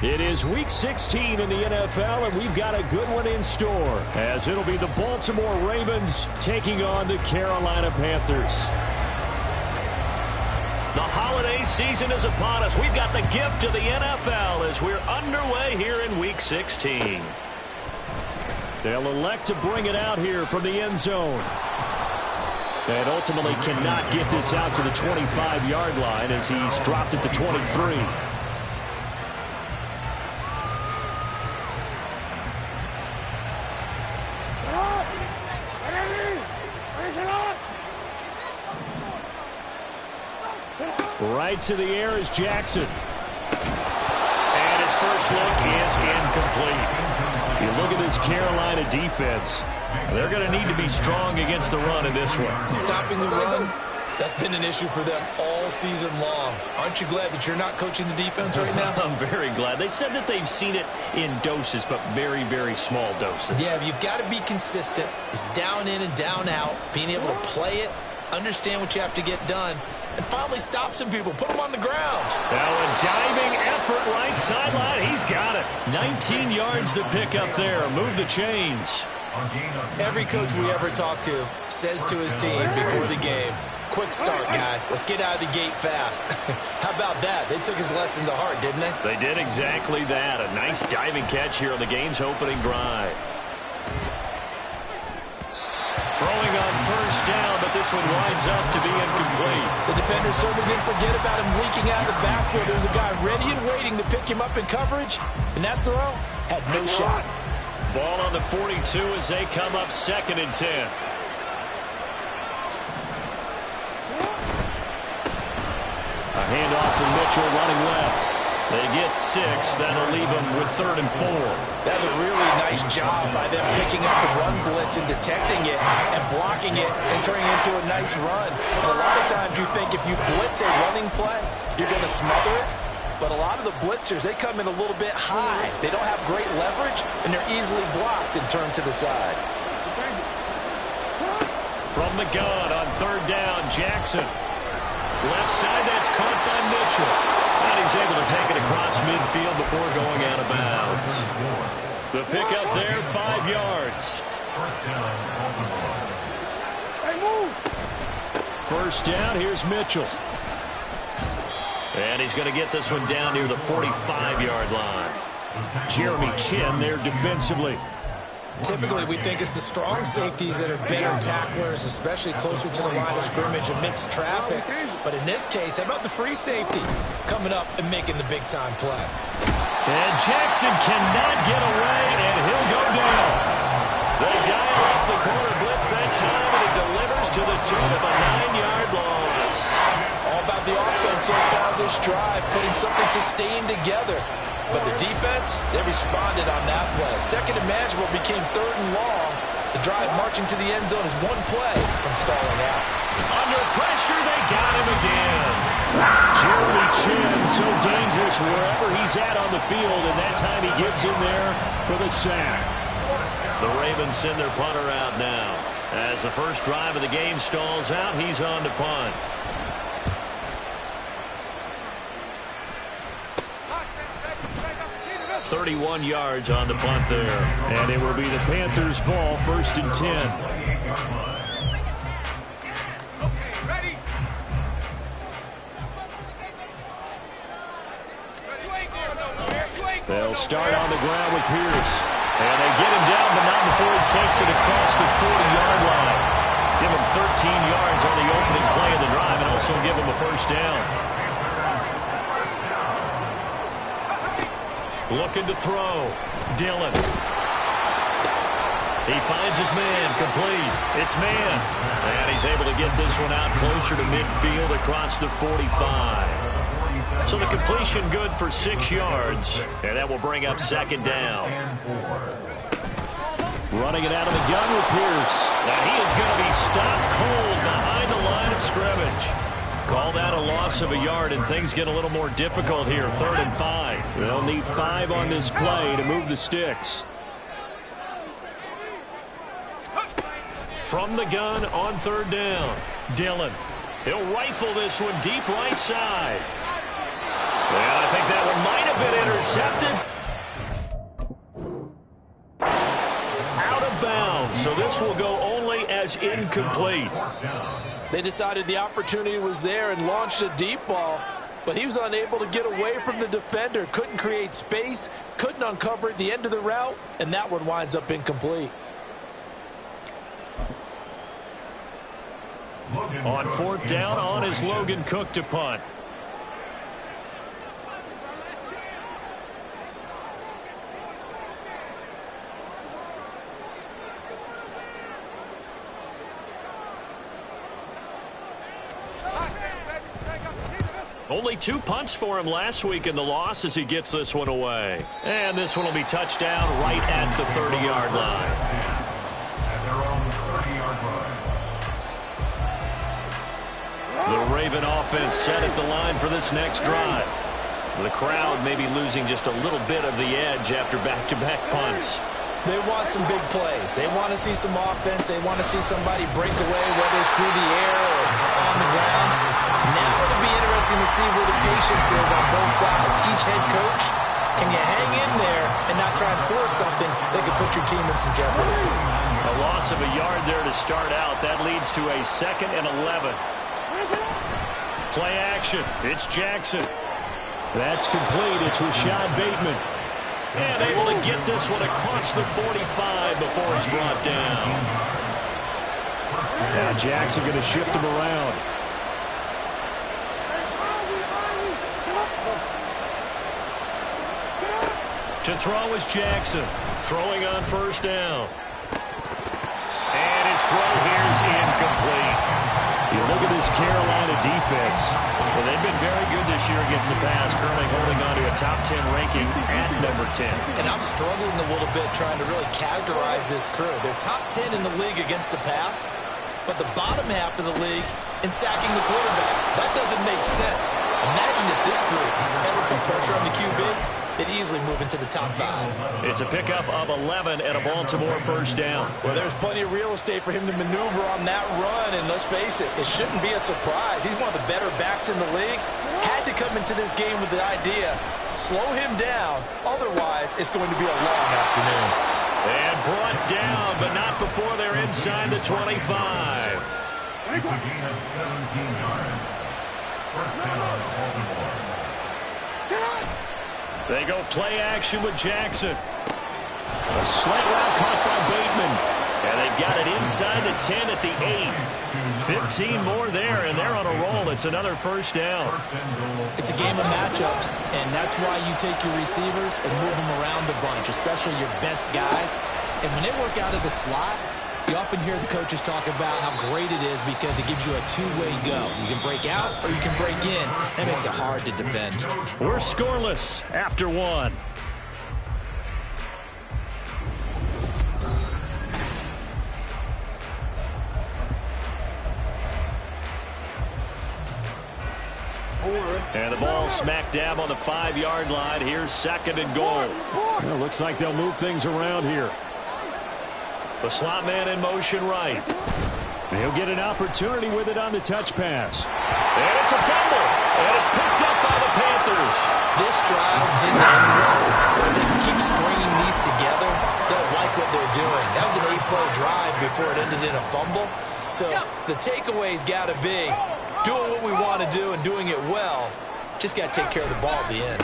It is Week 16 in the NFL, and we've got a good one in store, as it'll be the Baltimore Ravens taking on the Carolina Panthers. The holiday season is upon us. We've got the gift of the NFL as we're underway here in Week 16. They'll elect to bring it out here from the end zone. And ultimately cannot get this out to the 25-yard line as he's dropped it to 23. Right to the air is Jackson. And his first look is incomplete. You look at this Carolina defense. They're going to need to be strong against the run in this one. Stopping the run, that's been an issue for them all season long. Aren't you glad that you're not coaching the defense right now? I'm very glad. They said that they've seen it in doses, but very, very small doses. Yeah, you've got to be consistent. It's down in and down out, being able to play it, understand what you have to get done, and finally stop some people, put them on the ground. Now a diving effort right sideline. He's got it. 19 yards to pick up there. Move the chains. Every coach we ever talk to says to his team before the game, quick start, guys. Let's get out of the gate fast. How about that? They took his lesson to heart, didn't they? They did exactly that. A nice diving catch here on the game's opening drive. Throwing on first down, but this one winds up to be incomplete. The defender certainly didn't forget about him leaking out of the backfield. There was a guy ready and waiting to pick him up in coverage, and that throw had no shot. Ball on the 42 as they come up 2nd and 10. A handoff from Mitchell running left. They get 6. That'll leave them with 3rd and 4. That's a really nice job by them picking up the run blitz and detecting it and blocking it and turning it into a nice run. And a lot of times you think if you blitz a running play, you're going to smother it. But a lot of the blitzers, they come in a little bit high. They don't have great leverage, and they're easily blocked and turned to the side. From the gun on 3rd down, Jackson. Left side, that's caught by Mitchell. And he's able to take it across midfield before going out of bounds. The pickup there, 5 yards. First down, here's Mitchell. And he's going to get this one down near the 45-yard line. Jeremy Chin there defensively. Typically, we think it's the strong safeties that are better tacklers, especially closer to the line of scrimmage amidst traffic. But in this case, how about the free safety coming up and making the big-time play? And Jackson cannot get away, and he'll go down. They dial up the corner blitz that time, and it delivers to the tune of a 9-yard loss. All about the offense so far this drive, putting something sustained together. But the defense, they responded on that play. Second and manageable became 3rd and long. The drive marching to the end zone is one play from stalling out. Under pressure, they got him again. Jeremy Chin, so dangerous wherever he's at on the field, and that time he gets in there for the sack. The Ravens send their punter out now. As the first drive of the game stalls out, he's on to punt. 31 yards on the punt there. And it will be the Panthers' ball, 1st and 10. They'll start on the ground with Pierce. And they get him down, but not before he takes it across the 40-yard line. Give him 13 yards on the opening play of the drive and also give him a first down. Looking to throw. Dillon. He finds his man. Complete. It's man. And he's able to get this one out closer to midfield across the 45. So the completion good for 6 yards. And that will bring up 2nd down. Running it out of the gun with Pierce. Now he is going to be stopped cold behind the line of scrimmage. Call that a loss of a yard, and things get a little more difficult here. 3rd and 5. They'll need 5 on this play to move the sticks. From the gun on 3rd down. Dillon. He'll rifle this one deep right side. And I think that one might have been intercepted. Out of bounds, so this will go only as incomplete. They decided the opportunity was there and launched a deep ball, but he was unable to get away from the defender, couldn't create space, couldn't uncover at the end of the route, and that one winds up incomplete. On fourth down, on is Logan Cook to punt. Only 2 punts for him last week in the loss as he gets this one away. And this one will be touchdown right at the 30-yard line. The Raven offense set at the line for this next drive. The crowd may be losing just a little bit of the edge after back-to-back punts. They want some big plays. They want to see some offense. They want to see somebody break away, whether it's through the air or on the ground. Now it'll be interesting to see where the patience is on both sides. Each head coach, can you hang in there and not try and force something that could put your team in some jeopardy? A loss of a yard there to start out. That leads to a 2nd and 11. Play action. It's Jackson. That's complete. It's Rashad Bateman. And able to get this one across the 45 before he's brought down. Now Jackson going to shift him around. To throw is Jackson. Throwing on first down. And his throw here is incomplete. You look at this Carolina defense. Well, they've been very good this year against the pass, currently holding on to a top 10 ranking at number 10. And I'm struggling a little bit trying to really categorize this crew. They're top 10 in the league against the pass, but the bottom half of the league in sacking the quarterback. That doesn't make sense. Imagine if this group ever put pressure on the QB, they'd easily move into the top 5. It's a pickup of 11 and a Baltimore first down. Well, there's plenty of real estate for him to maneuver on that run, and let's face it, it shouldn't be a surprise. He's one of the better backs in the league. Had to come into this game with the idea, slow him down, otherwise it's going to be a long afternoon. And brought down, but not before they're inside the 25. It's a gain of 17 yards. First down, Baltimore. They go play action with Jackson. A slant route caught by Bateman. And they've got it inside the 10 at the 8. 15 more there, and they're on a roll. It's another first down. It's a game of matchups, and that's why you take your receivers and move them around a bunch, especially your best guys. And when they work out of the slot, you often hear the coaches talk about how great it is because it gives you a two-way go. You can break out or you can break in. That makes it hard to defend. We're scoreless after 1. And the ball smack dab on the 5-yard line. Here's 2nd and goal. Well, looks like they'll move things around here. The slot man in motion right. He'll get an opportunity with it on the touch pass. And it's a fumble. And it's picked up by the Panthers. This drive didn't end well, but if they can keep stringing these together, they'll like what they're doing. That was an 8-play drive before it ended in a fumble. So the takeaway's got to be doing what we want to do and doing it well. Just got to take care of the ball at the end.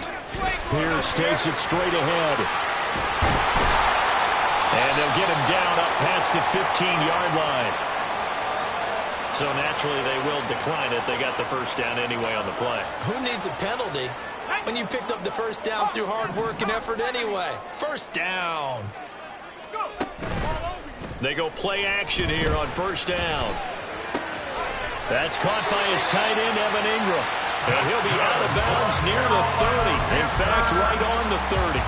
Pierce takes it straight ahead. And they'll get him down up past the 15-yard line. So naturally they will decline it. They got the first down anyway on the play. Who needs a penalty when you picked up the first down through hard work and effort anyway? First down. They go play action here on first down. That's caught by his tight end, Evan Ingram. And he'll be out of bounds near the 30. In fact, right on the 30.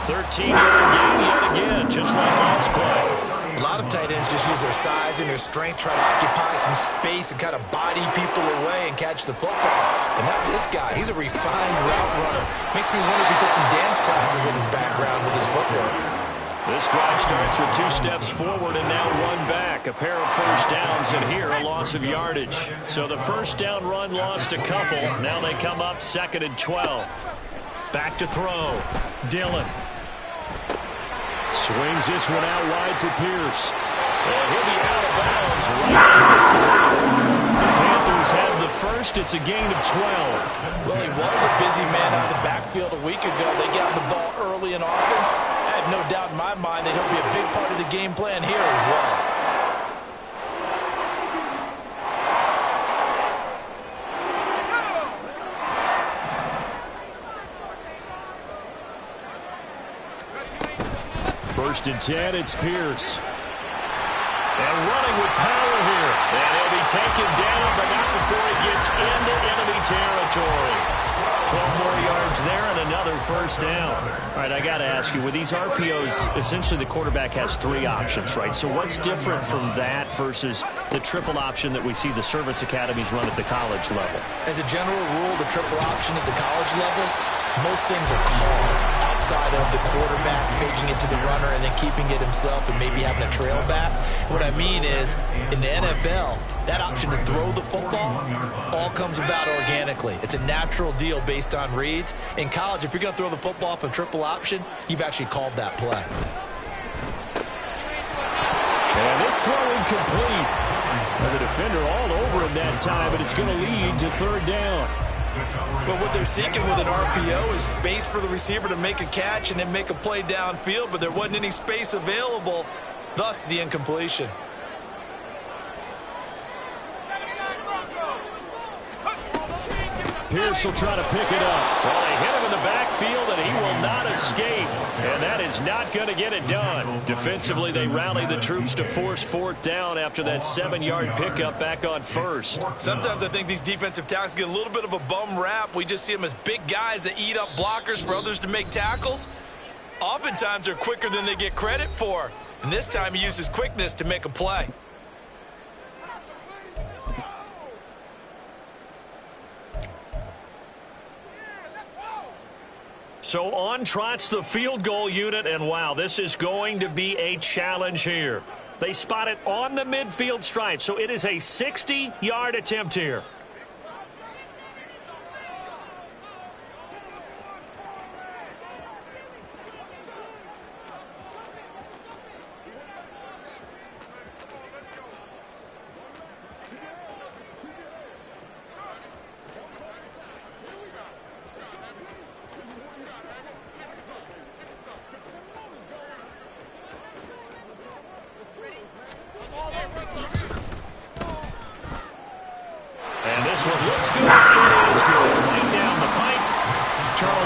13-yard gain yet again, just like last play. A lot of tight ends just use their size and their strength, try to occupy some space and kind of body people away and catch the football. But not this guy. He's a refined route runner. Makes me wonder if he took some dance classes in his background with his footwork. This drive starts with 2 steps forward and now 1 back. A pair of first downs, and here a loss of yardage. So the first down run lost a couple. Now they come up 2nd and 12. Back to throw. Dillon. Swings this one out wide for Pierce. And he'll be out of bounds right at the 40. The Panthers have the first. It's a gain of 12. Well, he was a busy man out of the backfield a week ago. They got the ball early and often. I have no doubt in my mind that he'll be a big part of the game plan here as well. First and 10, it's Pierce. And running with power here. And he'll be taken down, but not before he gets into enemy territory. 12 more yards there and another first down. All right, I got to ask you, with these RPOs, essentially the quarterback has 3 options, right? So what's different from that versus the triple option that we see the service academies run at the college level? As a general rule, the triple option at the college level, most things are called outside of the quarterback faking it to the runner and then keeping it himself and maybe having a trail back. What I mean is, in the NFL, that option to throw the football all comes about organically. It's a natural deal based on reads. In college, if you're going to throw the football off a triple option, you've actually called that play. And this throw incomplete. And the defender all over him that time, but it's going to lead to third down. But what they're seeking with an RPO is space for the receiver to make a catch and then make a play downfield, but there wasn't any space available, thus the incompletion. Pierce will try to pick it up. Well, they hit him in the backfield, and he will not escape. And that is not going to get it done. Defensively, they rally the troops to force fourth down after that 7-yard pickup back on first. Sometimes I think these defensive tackles get a little bit of a bum rap. We just see them as big guys that eat up blockers for others to make tackles. Oftentimes, they're quicker than they get credit for. And this time, he uses quickness to make a play. So on trots the field goal unit, and wow, this is going to be a challenge here. They spot it on the midfield stripe, so it is a 60-yard attempt here.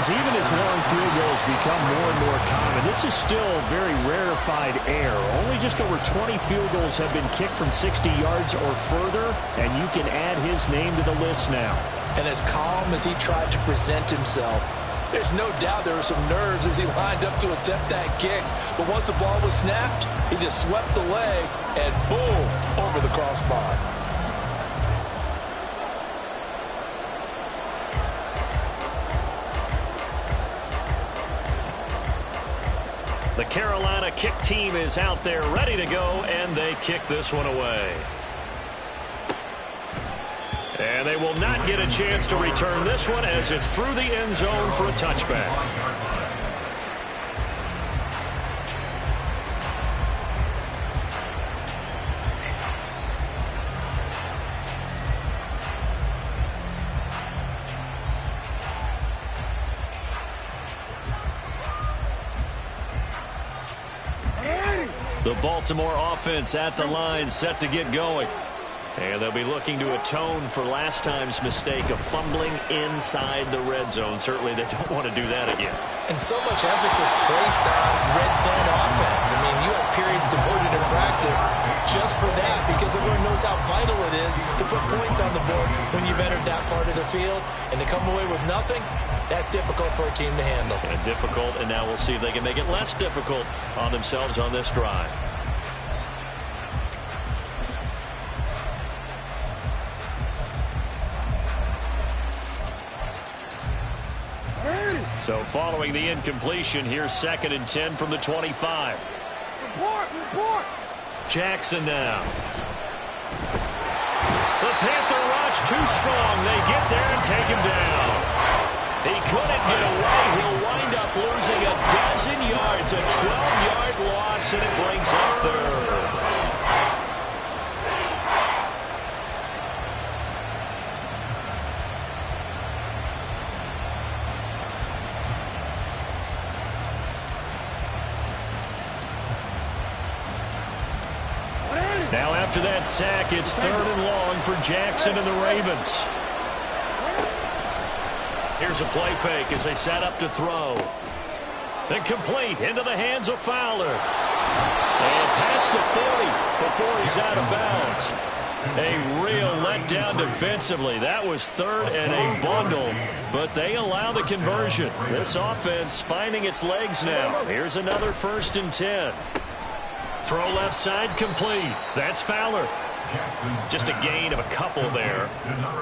Even as long field goals become more and more common, this is still very rarefied air. Only just over 20 field goals have been kicked from 60 yards or further, and you can add his name to the list now. And as calm as he tried to present himself, there's no doubt there were some nerves as he lined up to attempt that kick. But once the ball was snapped, he just swept the leg and boom, over the crossbar. The Carolina kick team is out there ready to go, and they kick this one away. And they will not get a chance to return this one as it's through the end zone for a touchback. The Baltimore offense at the line, set to get going. And they'll be looking to atone for last time's mistake of fumbling inside the red zone. Certainly they don't want to do that again. And so much emphasis placed on red zone offense. I mean, you have periods devoted in practice just for that because everyone knows how vital it is to put points on the board when you've entered that part of the field. And to come away with nothing, that's difficult for a team to handle. And difficult, and now we'll see if they can make it less difficult on themselves on this drive. So following the incompletion, here's 2nd and 10 from the 25. Report. Jackson now. The Panther rush too strong. They get there and take him down. He couldn't get away. He'll wind up losing a dozen yards, a 12-yard loss, and it brings up third. Now after that sack, it's 3rd and long for Jackson and the Ravens. Here's a play fake as they set up to throw. Then complete into the hands of Fowler. And past the 40 before he's out of bounds. A real letdown defensively. That was 3rd and a bundle, but they allow the conversion. This offense finding its legs now. Here's another 1st and 10. Throw left side complete. That's Fowler. Just a gain of a couple there.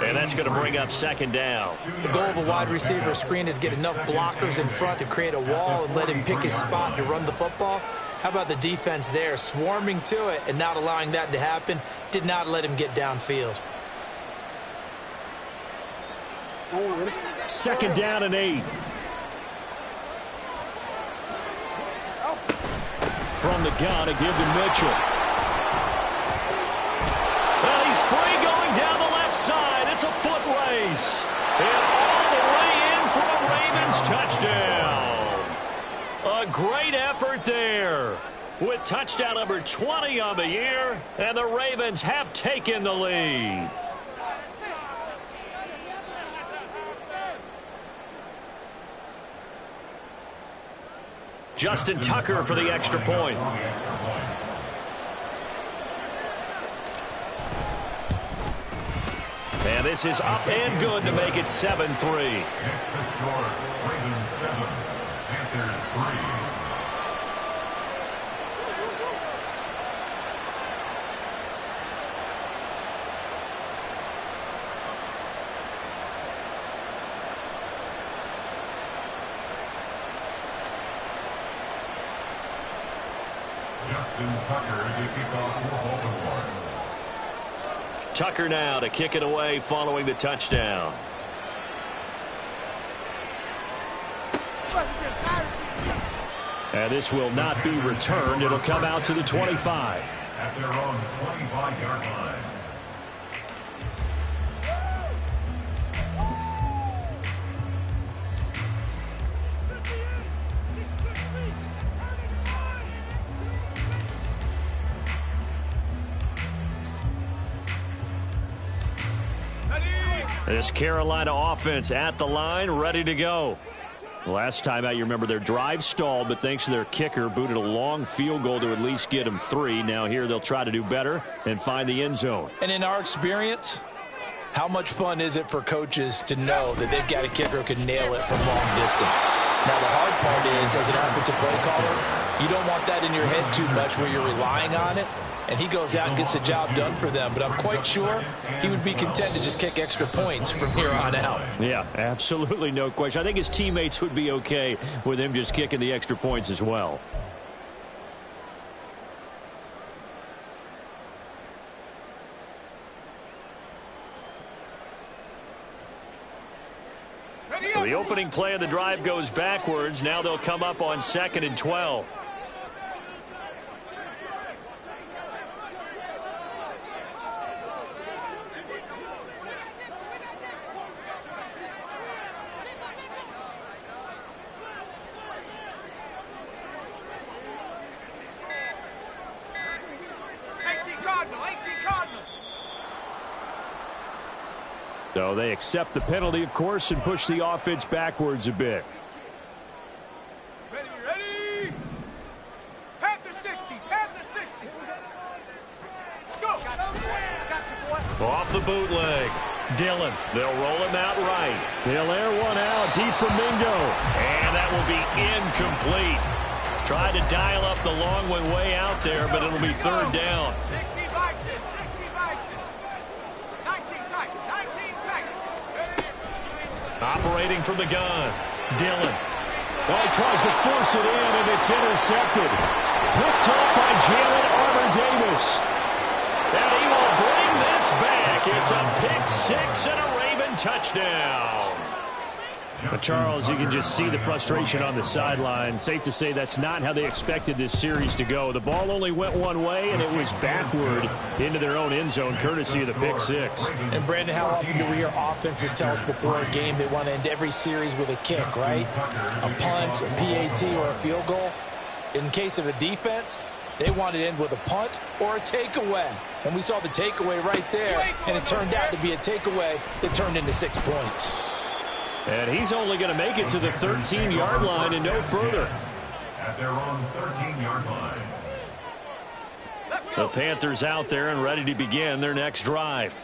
And that's going to bring up 2nd down. The goal of a wide receiver screen is get enough blockers in front to create a wall and let him pick his spot to run the football. How about the defense there, swarming to it and not allowing that to happen? Did not let him get downfield. 2nd down and 8. From the gun to give to Mitchell. Well, he's free going down the left side. It's a foot race. And all the way in for a Ravens touchdown. A great effort there. With touchdown number 20 on the year, and the Ravens have taken the lead. Justin Tucker for the extra point. And this is up and good to make it 7-3. Next to score, Ravens 7, Panthers 3. Justin Tucker to kick off for Baltimore. Tucker now to kick it away following the touchdown. And this will not be returned. It'll come out to the 25. At their own 25-yard line. This Carolina offense at the line, ready to go. Last time out, you remember their drive stalled, but thanks to their kicker, booted a long field goal to at least get them 3. Now here they'll try to do better and find the end zone. And in our experience, how much fun is it for coaches to know that they've got a kicker who can nail it from long distance? Now, the hard part is, as an offensive play caller, you don't want that in your head too much where you're relying on it. And he goes out and gets the job done for them. But I'm quite sure he would be content to just kick extra points from here on out. Yeah, absolutely no question. I think his teammates would be okay with him just kicking the extra points as well. So the opening play of the drive goes backwards. Now they'll come up on 2nd and 12. So they accept the penalty, of course, and push the offense backwards a bit. Ready? Panther 60, Panther 60. Let's go. Got you, boy. Off the bootleg. Dillon. They'll roll him out right. They'll air one out deep from Mingo. And that will be incomplete. Tried to dial up the long one way out there, but it'll be 3rd down. 60 bison, 60 bison. 19 tight, 19 tight. Operating from the gun. Dillon. Well, he tries to force it in, and it's intercepted. Picked up by Jalen Armour-Davis. And he will bring this back. It's a pick 6 and a Raven touchdown. But Charles, you can just see the frustration on the sideline. Safe to say that's not how they expected this series to go. The ball only went one way, and it was backward into their own end zone, courtesy of the pick six. And, Brandon, how often do we hear offenses tell us before a game they want to end every series with a kick, right? A punt, a PAT, or a field goal. In case of a defense, they want to end with a punt or a takeaway. And we saw the takeaway right there, and it turned out to be a takeaway that turned into 6 points. And he's only going to make it to the 13-yard line and no further. At their own 13-yard line. The Panthers out there and ready to begin their next drive.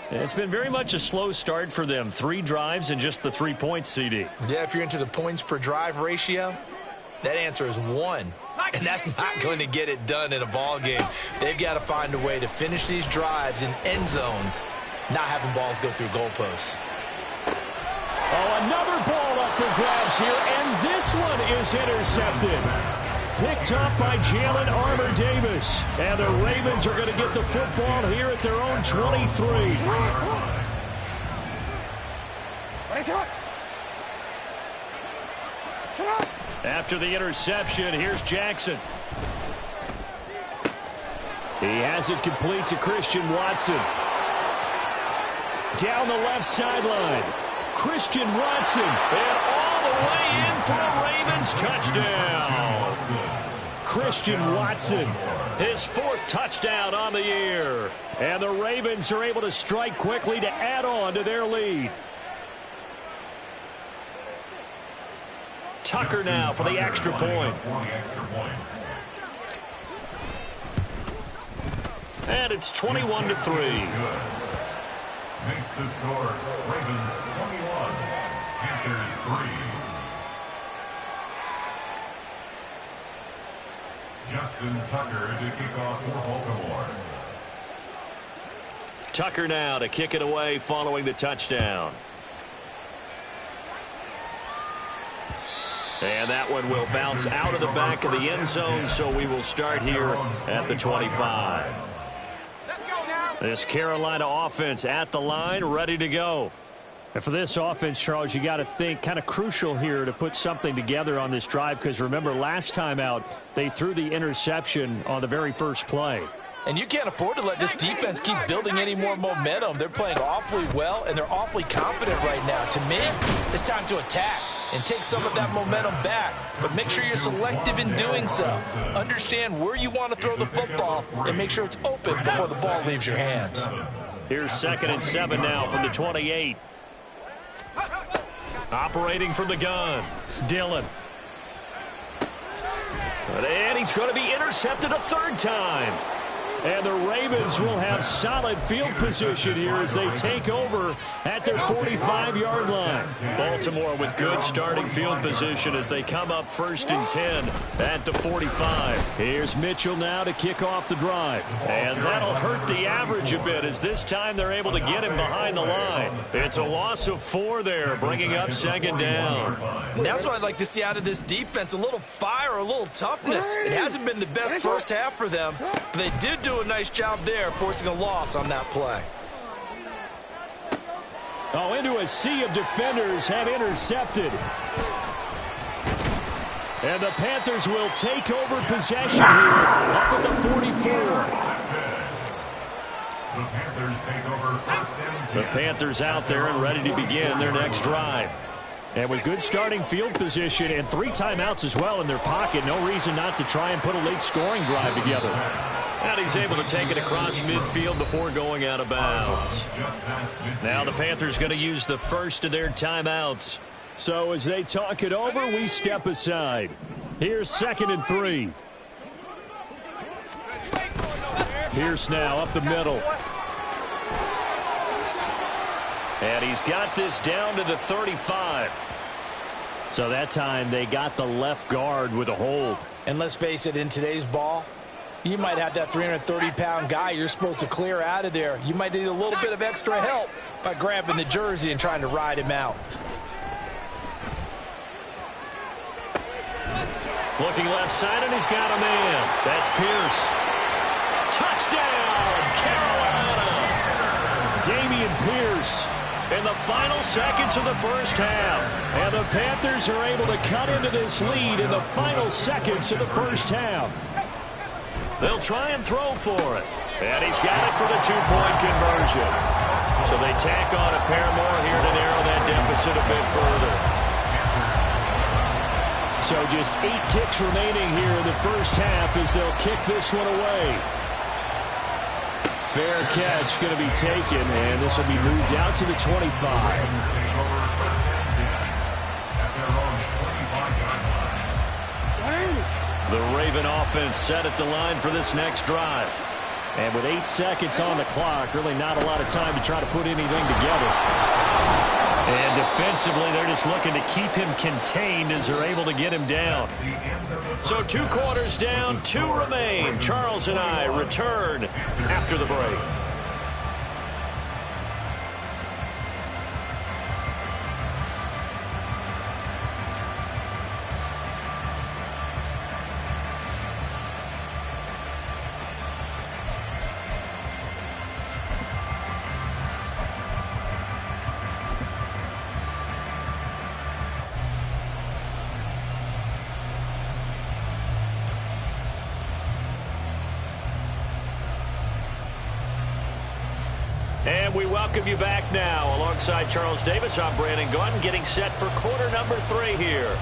And it's been very much a slow start for them. 3 drives and just the 3 points, CD. Yeah, if you're into the points per drive ratio, that answer is 1. And that's not going to get it done in a ball game. They've got to find a way to finish these drives in end zones, not having balls go through goalposts. Oh, another ball up for grabs here, and this one is intercepted. Picked off by Jalen Armour-Davis. And the Ravens are going to get the football here at their own 23. After the interception, here's Jackson. He has it complete to Christian Watson. Down the left sideline. Christian Watson, and all the way in for a Ravens touchdown. Christian Watson, his 4th touchdown on the year. And the Ravens are able to strike quickly to add on to their lead. Tucker now for the extra point. And it's 21-3. Makes the score Ravens 21, Panthers 3. Justin Tucker to kick off for Baltimore. Tucker now to kick it away following the touchdown. And that one will bounce out of the back of the end zone, so we will start here at the 25. This Carolina offense at the line, ready to go. And for this offense, Charles, you got to think kind of crucial here to put something together on this drive, because remember last time out they threw the interception on the very first play. And you can't afford to let this defense keep building any more momentum. They're playing awfully well, and they're awfully confident right now. To me, it's time to attack and take some of that momentum back. But make sure you're selective in doing so. Understand where you want to throw the football and make sure it's open before the ball leaves your hands. Here's 2nd and 7 now from the 28. Operating from the gun, Dillon. And he's going to be intercepted a 3rd time. And the Ravens will have solid field position here as they take over at their 45-yard line. Baltimore with good starting field position as they come up 1st and 10 at the 45. Here's Mitchell now to kick off the drive. And that'll hurt the average a bit as this time they're able to get him behind the line. It's a loss of 4 there, bringing up 2nd down. And that's what I'd like to see out of this defense, a little fire, a little toughness. It hasn't been the best first half for them, but they did do a nice job there, forcing a loss on that play. Oh, into a sea of defenders have intercepted. And the Panthers will take over possession here up at the 44. The Panthers take over 1st and 10. The Panthers out there and ready to begin their next drive. And with good starting field position and 3 timeouts as well in their pocket, no reason not to try and put a late scoring drive together. And he's able to take it across midfield before going out of bounds. Now the Panthers going to use the first of their timeouts. So as they talk it over, we step aside. Here's 2nd and 3. Pierce now up the middle. And he's got this down to the 35. So that time they got the left guard with a hold. And let's face it, in today's ball, you might have that 330-pound guy you're supposed to clear out of there. You might need a little bit of extra help by grabbing the jersey and trying to ride him out. Looking left side, and he's got a man. That's Pierce. Touchdown, Carolina! Dameon Pierce In the final seconds of the first half. And the Panthers are able to cut into this lead in the final seconds of the first half. They'll try and throw for it. And he's got it for the two-point conversion. So they tack on a pair more here to narrow that deficit a bit further. So just 8 ticks remaining here in the first half as they'll kick this one away. Fair catch going to be taken, and this will be moved out to the 25. The Raven offense set at the line for this next drive. And with 8 seconds on the clock, really not a lot of time to try to put anything together. And defensively, they're just looking to keep him contained as they're able to get him down. So 2 quarters down, 2 remain. Charles and I return after the break. And we welcome you back now. Alongside Charles Davis, I'm Brandon Gaudin, getting set for quarter number 3 here.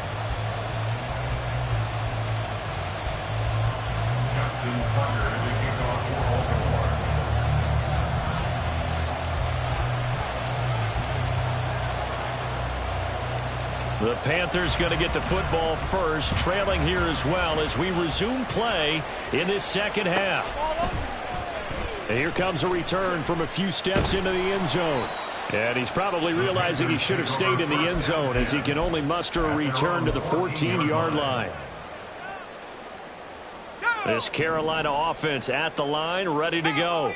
The Panthers going to get the football first, trailing here as well as we resume play in this second half. And here comes a return from a few steps into the end zone. And he's probably realizing he should have stayed in the end zone as he can only muster a return to the 14-yard line. This Carolina offense at the line, ready to go.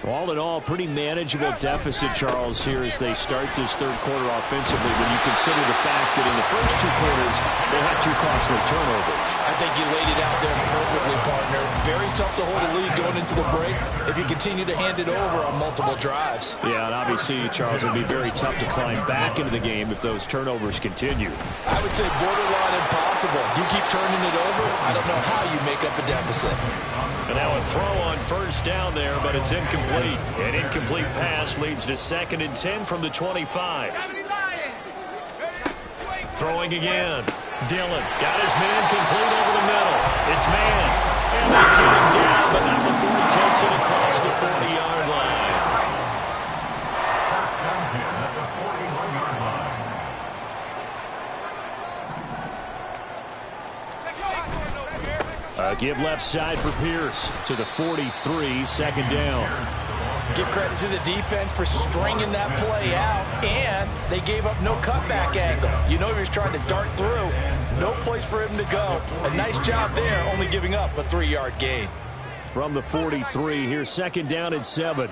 All in all, pretty manageable deficit, Charles, here as they start this third quarter offensively when you consider the fact that in the first 2 quarters, they had 2 costly turnovers. I think you laid it out there perfectly, partner. Very tough to hold a lead going into the break if you continue to hand it over on multiple drives. Yeah, and obviously, Charles, it would be very tough to climb back into the game if those turnovers continue. I would say borderline impossible. You keep turning it over, I don't know how you make up a deficit. And now a throw on first down there, but it's incomplete. An incomplete pass leads to 2nd and 10 from the 25. Throwing again. Dillon got his man complete over the middle. It's man. And they get him down, but not before he takes it across the 40-yard line. Give left side for Pierce to the 43, 2nd down. Give credit to the defense for stringing that play out, and they gave up no cutback angle. You know he was trying to dart through. No place for him to go. A nice job there, only giving up a 3-yard gain. From the 43, here's 2nd down and 7.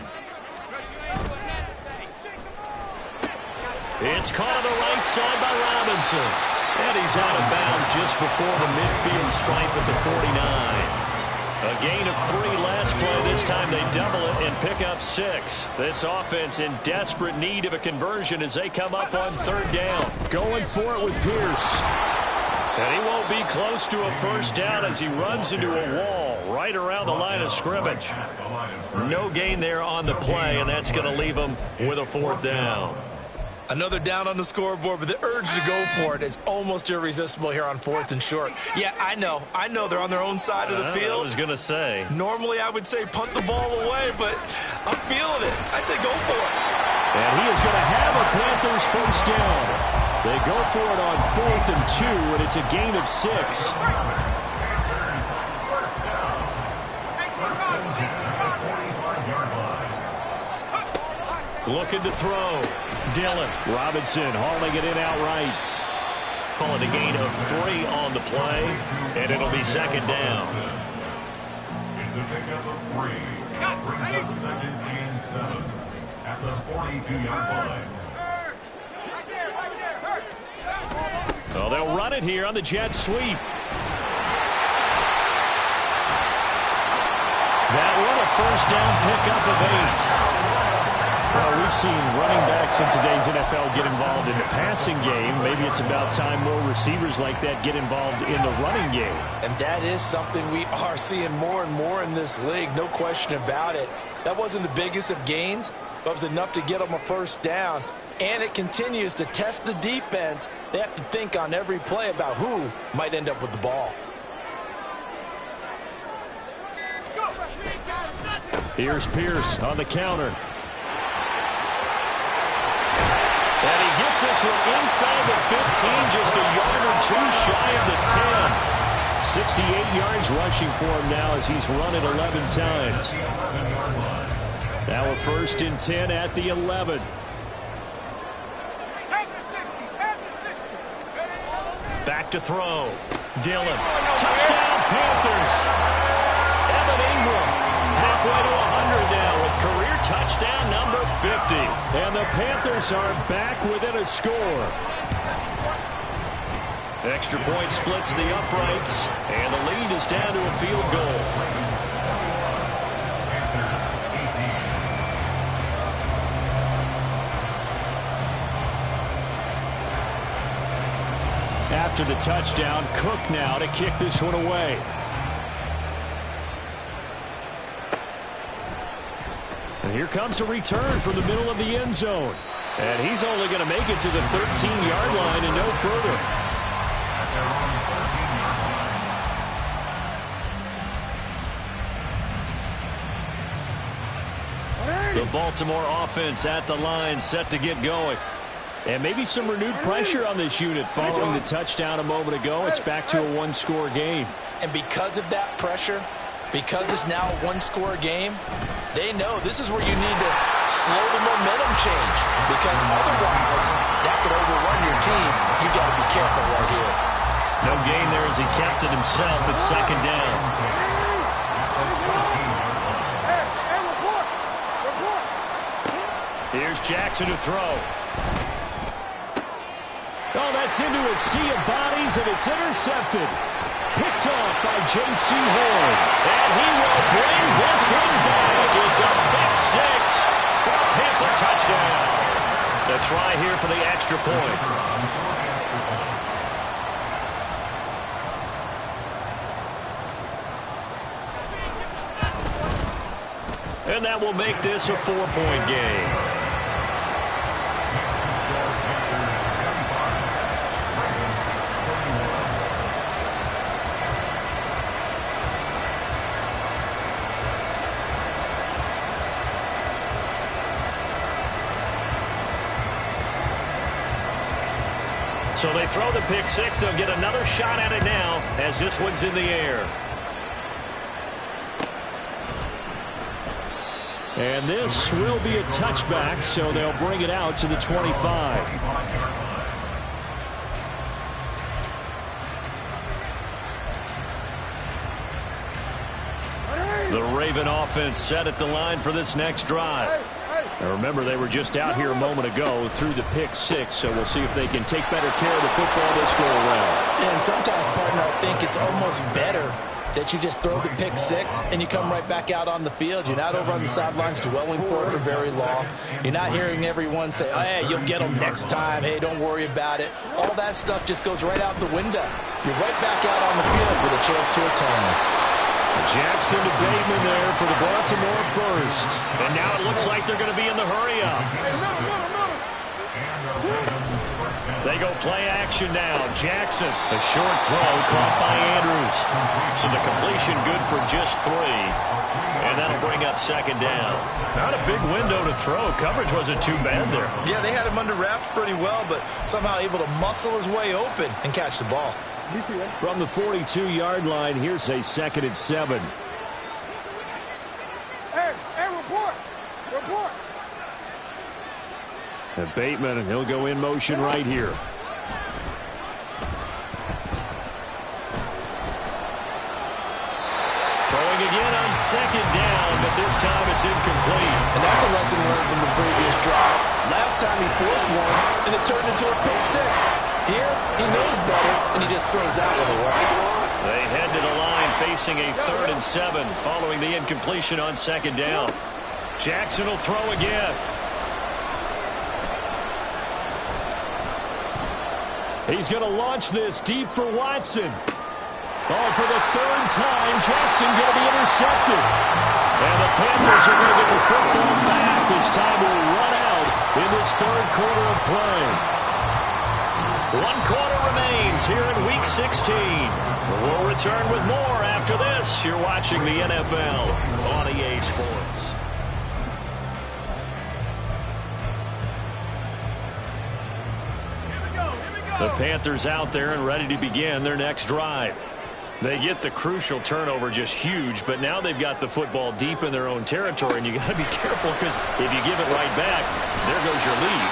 It's caught on the right side by Robinson. And he's out of bounds just before the midfield stripe at the 49. A gain of 3 last play. This time they double it and pick up 6. This offense in desperate need of a conversion as they come up on 3rd down. Going for it with Pierce. And he won't be close to a first down as he runs into a wall right around the line of scrimmage. No gain there on the play, and that's going to leave him with a 4th down. Another down on the scoreboard, but the urge to go for it is almost irresistible here on 4th and short. Yeah, I know they're on their own side of the field. I was going to say. Normally I would say punt the ball away, but I'm feeling it. I say go for it. And he is going to have a Panthers first down. They go for it on 4th and 2, and it's a gain of 6. Looking to throw. Dillon. Robinson hauling it in outright. Calling a gain of 3 on the play, and it'll be 2nd down. It's a pickup of 3. Brings up 2nd and 7 at the 42-yard line. Well, they'll run it here on the jet sweep. That one a first down pickup of 8. Well, we've seen running backs in today's NFL get involved in the passing game. Maybe it's about time more receivers like that get involved in the running game. And that is something we are seeing more and more in this league, no question about it. That wasn't the biggest of gains, but it was enough to get them a first down. And it continues to test the defense. They have to think on every play about who might end up with the ball. Here's Pierce on the counter. And he gets this one inside the 15, just a yard or two shy of the 10. 68 yards rushing for him now as he's run it 11 times. Now a 1st and 10 at the 11. Back to throw. Dillon. Touchdown, Panthers. Evan Ingram halfway to 100 now with career touchdown number 50. And the Panthers are back within a score. Extra point splits the uprights, and the lead is down to a field goal. After the touchdown, Cook now to kick this one away. And here comes a return from the middle of the end zone. And he's only going to make it to the 13-yard line and no further. The Baltimore offense at the line, set to get going. And maybe some renewed pressure on this unit following the touchdown a moment ago. It's back to a one-score game. And because of that pressure, because it's now a one-score game, they know this is where you need to slow the momentum change, because otherwise that could overrun your team. You got to be careful right here. No gain there as he kept it himself at 2nd down. Here's Jackson to throw. Oh, that's into a sea of bodies, and it's intercepted. Picked off by J.C. Horn. And he will bring this one back. It's a pick six for a Panther touchdown. The try here for the extra point. And that will make this a 4-point game. So they throw the pick six. They'll get another shot at it now as this one's in the air. And this will be a touchback, so they'll bring it out to the 25. The Raven offense set at the line for this next drive. Now remember, they were just out here a moment ago through the pick six, so we'll see if they can take better care of the football this go around. Yeah, and sometimes, partner, I think it's almost better that you just throw the pick six and you come right back out on the field. You're not over on the sidelines dwelling for it for very long. You're not hearing everyone say, oh, hey, you'll get them next time. Hey, don't worry about it. All that stuff just goes right out the window. You're right back out on the field with a chance to atone. Jackson to Bateman there for the Baltimore first. And now it looks like they're going to be in the hurry-up. They go play action now. Jackson, a short throw caught by Andrews. So the completion good for just 3. And that'll bring up 2nd down. Not a big window to throw. Coverage wasn't too bad there. Yeah, they had him under wraps pretty well, but somehow able to muscle his way open and catch the ball. From the 42-yard line, here's a 2nd and 7. Hey, report. And Bateman, and he'll go in motion right here. Throwing again on 2nd down, but this time it's incomplete. And that's a lesson learned from the previous drive. Last time he forced one, and it turned into a pick six. Here, he knows better, and he just throws that one away. They head to the line facing a 3rd and 7 following the incompletion on 2nd down. Jackson will throw again. He's going to launch this deep for Watson. Oh, for the third time, Jackson going to be intercepted. And the Panthers are going to get the football back as time will run out in this third quarter of play. 1 quarter remains here in Week 16. We'll return with more after this. You're watching the NFL on EA Sports. The Panthers out there and ready to begin their next drive. They get the crucial turnover, just huge, but now they've got the football deep in their own territory, and you got to be careful because if you give it right back, there goes your lead.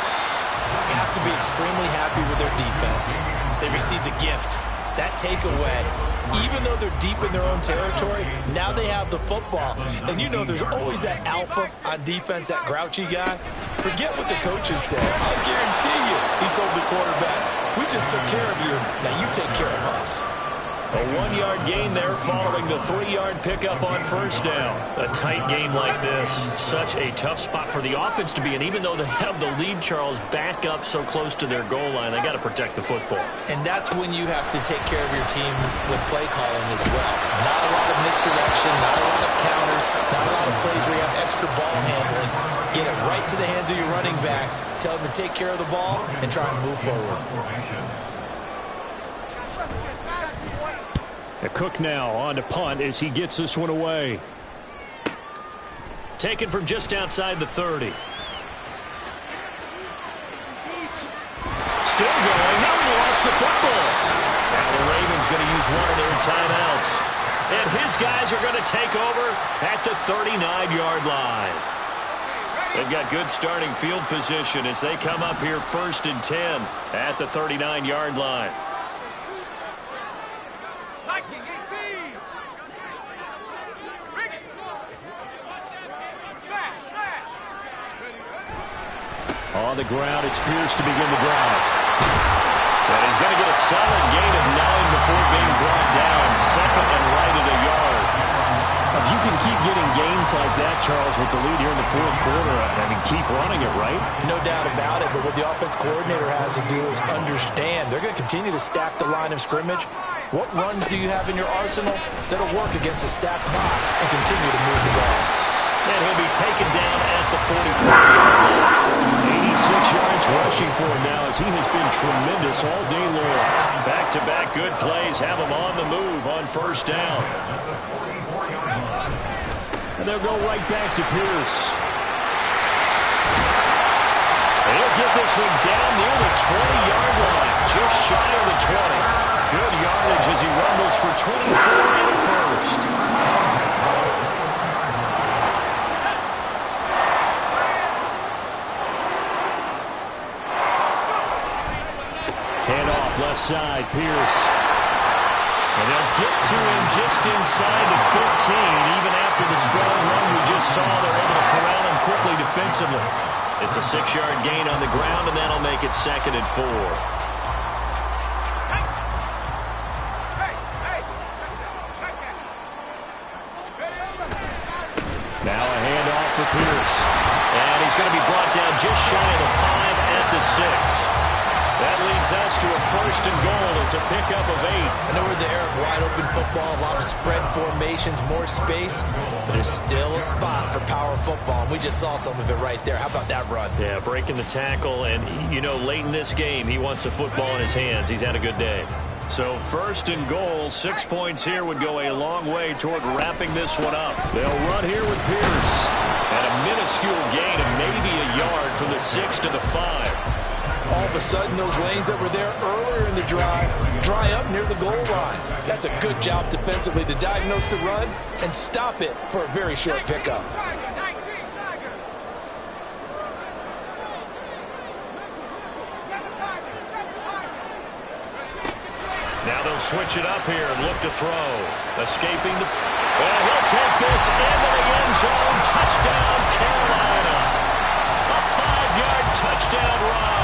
Have to be extremely happy with their defense. They received a gift. That takeaway, even though they're deep in their own territory, now they have the football. And you know there's always that alpha on defense, that grouchy guy. Forget what the coaches say. I'll guarantee you, he told the quarterback, we just took care of you. Now you take care of us. A 1-yard gain there following the 3-yard pickup on first down. A tight game like this, such a tough spot for the offense to be in. Even though they have the lead, Charles, back up so close to their goal line, they got to protect the football. And that's when you have to take care of your team with play calling as well. Not a lot of misdirection, not a lot of counters, not a lot of plays where you have extra ball handling. Get it right to the hands of your running back, tell them to take care of the ball, and try and move forward. A Cook now on to punt as he gets this one away. Taken from just outside the 30. Still going. Now he lost the football. Now the Ravens going to use one of their timeouts. And his guys are going to take over at the 39-yard line. They've got good starting field position as they come up here 1st and 10 at the 39-yard line. On the ground, it's Pierce to begin the drive. And he's going to get a solid gain of 9 before being brought down. 2nd and right at a yard. If you can keep getting gains like that, Charles, with the lead here in the 4th quarter, I mean, keep running it, right? No doubt about it, but what the offense coordinator has to do is understand. They're going to continue to stack the line of scrimmage. What runs do you have in your arsenal that'll work against a stacked box and continue to move the ball? And he'll be taken down at the 44. 86 yards rushing for him now as he has been tremendous all day long. Back-to-back good plays have him on the move on first down. And they'll go right back to Pierce. He'll get this one down near the 20-yard line, just shy of the 20. Good yardage as he rumbles for 24 in the first. Handoff left side, Pierce. And they'll get to him just inside the 15. Even after the strong run we just saw, they're able to corral him quickly defensively. It's a 6-yard gain on the ground, and that'll make it 2nd and 4. Now a handoff for Pierce. And he's going to be brought down just shy of the 5 at the 6. That leads us to a 1st and goal. It's a pickup of 8. I know we're there, wide open football, a lot of spread formations, more space, but there's still a spot for power football, and we just saw some of it right there. How about that run? Yeah, breaking the tackle, and, you know, late in this game, he wants the football in his hands. He's had a good day. So 1st and goal, 6 points here would go a long way toward wrapping this one up. They'll run here with Pierce. And a minuscule gain of maybe a yard from the 6 to the 5. All of a sudden, those lanes that were there earlier in the drive dry up near the goal line. That's a good job defensively to diagnose the run and stop it for a very short pickup. Now they'll switch it up here and look to throw. Escaping the... Well, he'll take this into the end zone. Touchdown, Carolina. A 5-yard touchdown run.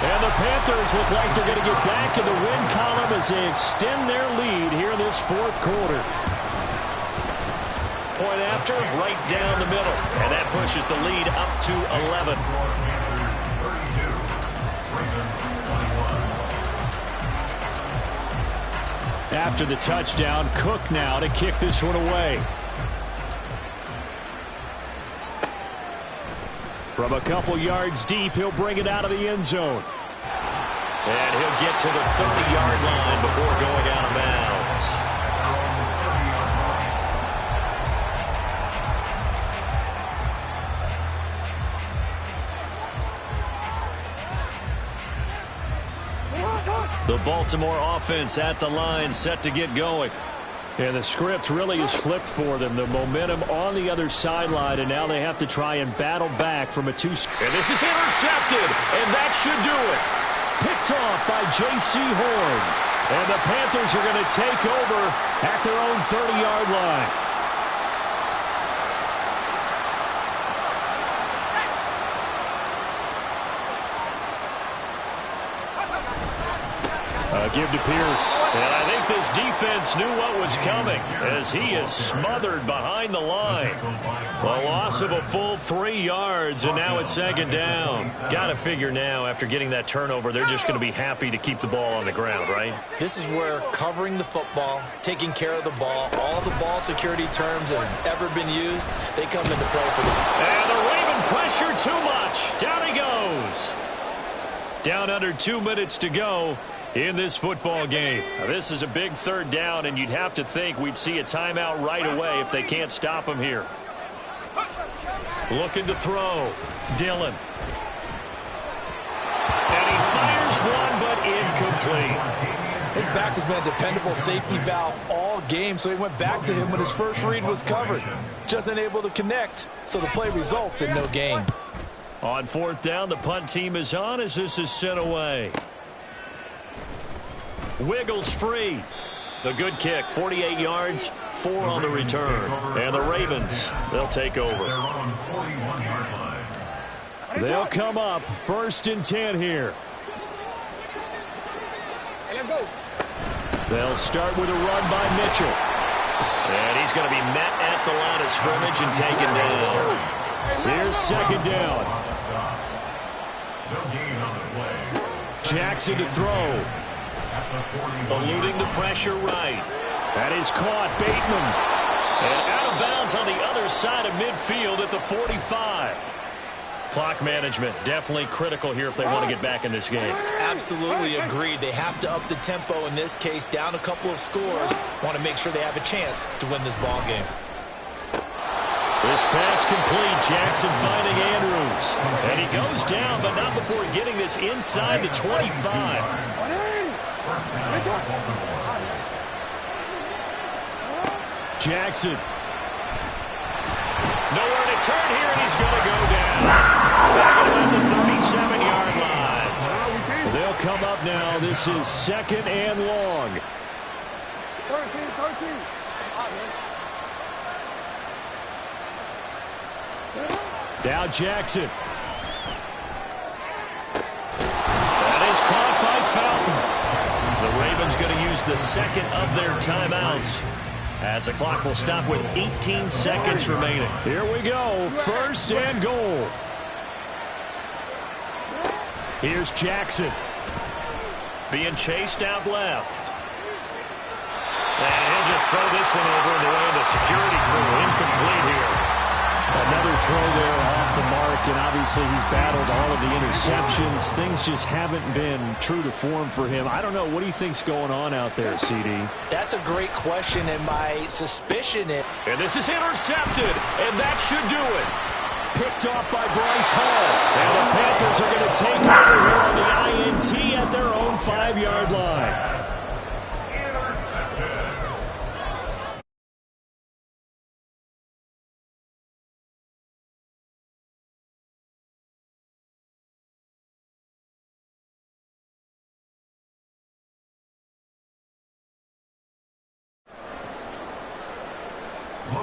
And the Panthers look like they're going to get back in the win column as they extend their lead here in this 4th quarter. Point after, right down the middle. And that pushes the lead up to 11. After the touchdown, Cook now to kick this one away. From a couple yards deep, he'll bring it out of the end zone. And he'll get to the 30-yard line before going out of bounds. The Baltimore offense at the line, set to get going. And the script really is flipped for them. The momentum on the other sideline, and now they have to try and battle back from a two. And this is intercepted, and that should do it. Picked off by J.C. Horn. And the Panthers are going to take over at their own 30-yard line. Give to Pierce. And I think this defense knew what was coming as he is smothered behind the line. A loss of a full 3 yards, and now it's second down. Got to figure now, after getting that turnover, they're just going to be happy to keep the ball on the ground, right? This is where covering the football, taking care of the ball, all the ball security terms that have ever been used, they come into play for them. And the Raven pressure too much. Down he goes. Down under 2 minutes to go in this football game. Now, this is a big third down, and you'd have to think we'd see a timeout right away if they can't stop him here. Looking to throw. Dillon. And he fires one, but incomplete. His back has been a dependable safety valve all game, so he went back to him when his first read was covered. Just unable to connect, so the play results in no gain. On fourth down, the punt team is on as this is sent away. Wiggles free. The good kick, 48 yards, 4 on the return. And the Ravens, they'll take over. They'll come up 1st and 10 here. They'll start with a run by Mitchell. And he's going to be met at the line of scrimmage and taken down. Here's second down. Jackson to throw. Eluding the pressure right. That is caught. Bateman. And out of bounds on the other side of midfield at the 45. Clock management definitely critical here if they want to get back in this game. Absolutely agreed. They have to up the tempo in this case, down a couple of scores. Want to make sure they have a chance to win this ball game. This pass complete. Jackson finding Andrews. And he goes down, but not before getting this inside the 25. Jackson. Nowhere to turn here, and he's going to go down. Back at the 37-yard line. They'll come up now. This is 2nd and long. 13. Now Jackson. That is caught by Felton. The Ravens going to use the second of their timeouts as the clock will stop with 18 seconds remaining. Here we go. 1st and goal. Here's Jackson. Being chased out left. And he'll just throw this one over in the way of the security crew. Incomplete here. Another throw there off the mark, and obviously he's battled all of the interceptions. Things just haven't been true to form for him. I don't know. What do you think's going on out there, CD? That's a great question, and my suspicion is... And this is intercepted, and that should do it. Picked off by Bryce Hall. And the Panthers are going to take over here on the INT at their own 5-yard line.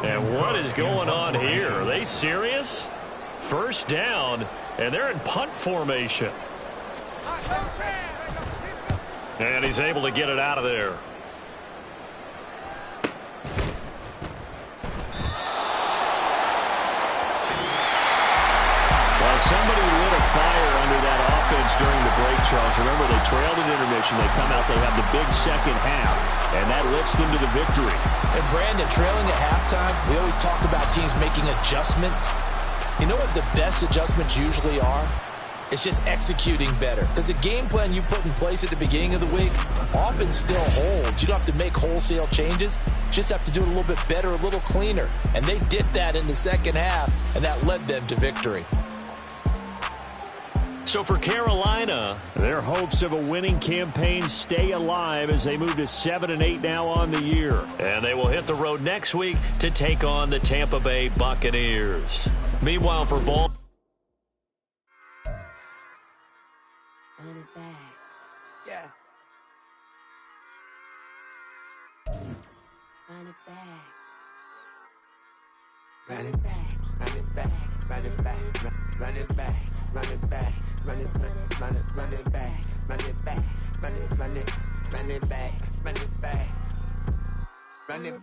And what is going on here? Are they serious? First down, and they're in punt formation. And he's able to get it out of there. Well, somebody lit a fire under that offense during the break, Charles. Remember, they trailed at intermission. They come out, they have the big second half, and that lifts them to the victory. And Brandon, trailing at halftime, we always talk about teams making adjustments. You know what the best adjustments usually are? It's just executing better. Because the game plan you put in place at the beginning of the week often still holds. You don't have to make wholesale changes. You just have to do it a little bit better, a little cleaner. And they did that in the second half, and that led them to victory. So for Carolina, their hopes of a winning campaign stay alive as they move to 7-8 now on the year. And they will hit the road next week to take on the Tampa Bay Buccaneers. Meanwhile, for ball. Run it back. Yeah. Run it back. Run it back. Run it back. Run it back. Run it back. Run it back. Run it back. Run it back. Run it back. Run it back. Run it back. Run it back. Run it back.